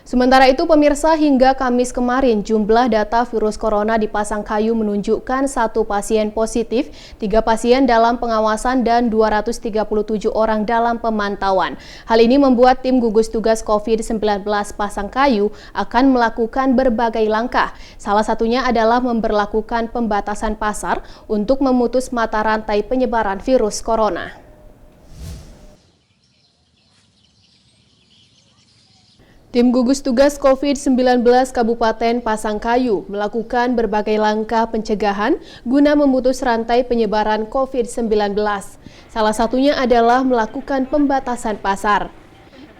Sementara itu, pemirsa, hingga Kamis kemarin, jumlah data virus corona di Pasangkayu menunjukkan 1 pasien positif, 3 pasien dalam pengawasan, dan 237 orang dalam pemantauan. Hal ini membuat tim gugus tugas COVID-19 Pasangkayu akan melakukan berbagai langkah. Salah satunya adalah memberlakukan pembatasan pasar untuk memutus mata rantai penyebaran virus corona. Tim gugus tugas COVID-19 Kabupaten Pasangkayu melakukan berbagai langkah pencegahan guna memutus rantai penyebaran COVID-19. Salah satunya adalah melakukan pembatasan pasar.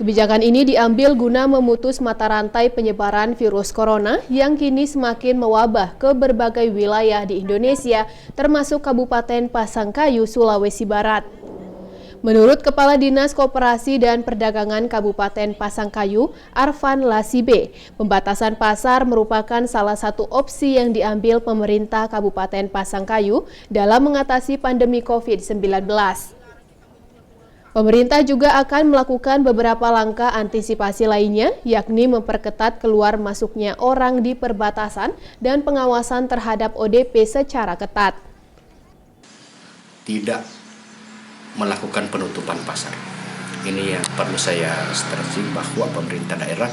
Kebijakan ini diambil guna memutus mata rantai penyebaran virus corona yang kini semakin mewabah ke berbagai wilayah di Indonesia, termasuk Kabupaten Pasangkayu, Sulawesi Barat. Menurut Kepala Dinas Koperasi dan Perdagangan Kabupaten Pasangkayu, Arfan Lasibe, pembatasan pasar merupakan salah satu opsi yang diambil pemerintah Kabupaten Pasangkayu dalam mengatasi pandemi COVID-19. Pemerintah juga akan melakukan beberapa langkah antisipasi lainnya, yakni memperketat keluar masuknya orang di perbatasan dan pengawasan terhadap ODP secara ketat. Tidak melakukan penutupan pasar. Ini yang perlu saya stressing, bahwa pemerintah daerah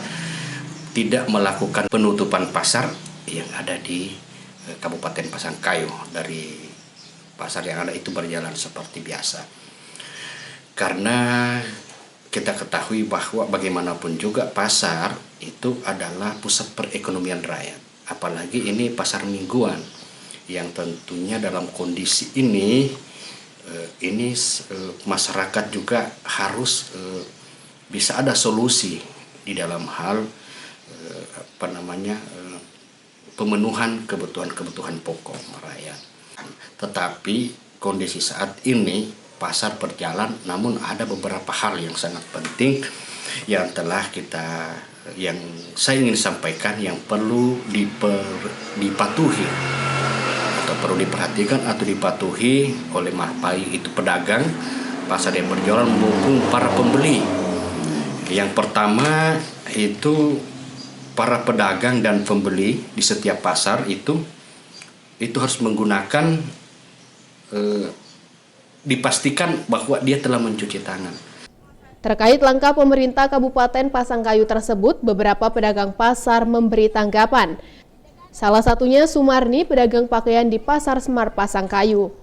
tidak melakukan penutupan pasar yang ada di Kabupaten Pasangkayu. Dari pasar yang ada itu berjalan seperti biasa. Karena kita ketahui bahwa bagaimanapun juga pasar itu adalah pusat perekonomian rakyat. Apalagi ini pasar mingguan yang tentunya dalam kondisi ini masyarakat juga harus bisa ada solusi di dalam hal pemenuhan kebutuhan pokok rakyat. Tetapi kondisi saat ini pasar berjalan, namun ada beberapa hal yang sangat penting yang saya ingin sampaikan yang perlu dipatuhi, perlu diperhatikan atau dipatuhi oleh baik itu pedagang, pasar yang berjualan maupun para pembeli. Yang pertama itu para pedagang dan pembeli di setiap pasar itu harus menggunakan dipastikan bahwa dia telah mencuci tangan. Terkait langkah pemerintah Kabupaten Pasangkayu tersebut, beberapa pedagang pasar memberi tanggapan. Salah satunya Sumarni, pedagang pakaian di Pasar Semar Pasangkayu.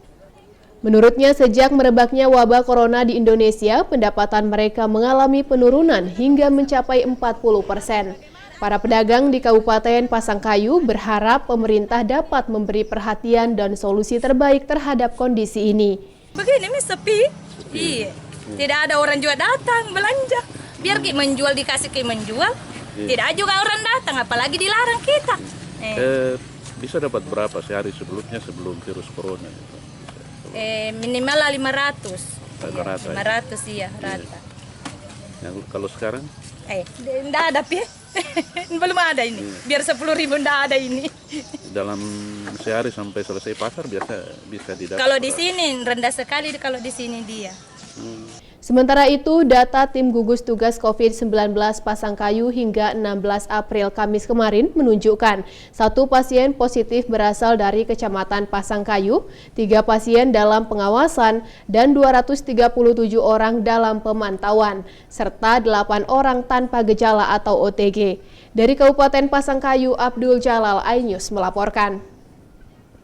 Menurutnya, sejak merebaknya wabah corona di Indonesia, pendapatan mereka mengalami penurunan hingga mencapai 40%. Para pedagang di Kabupaten Pasangkayu berharap pemerintah dapat memberi perhatian dan solusi terbaik terhadap kondisi ini. Begini sepi. Iya. Tidak ada orang juga datang belanja. Biar kita menjual, dikasih kita menjual. Tidak juga orang datang, apalagi dilarang kita. Bisa dapat berapa sehari sebelum virus corona? Minimal 500. 500 iya, rata. Yang kalau sekarang? Enggak ada belum ada ini. Biar 10.000 enggak ada ini. Dalam sehari sampai selesai pasar bisa didapat. Kalau di sini rendah sekali, kalau di sini dia. Sementara itu, data tim gugus tugas COVID-19 Pasangkayu hingga 16 April Kamis kemarin menunjukkan 1 pasien positif berasal dari Kecamatan Pasangkayu, 3 pasien dalam pengawasan, dan 237 orang dalam pemantauan, serta 8 orang tanpa gejala atau OTG. Dari Kabupaten Pasangkayu, Abdul Jalal, iNews melaporkan.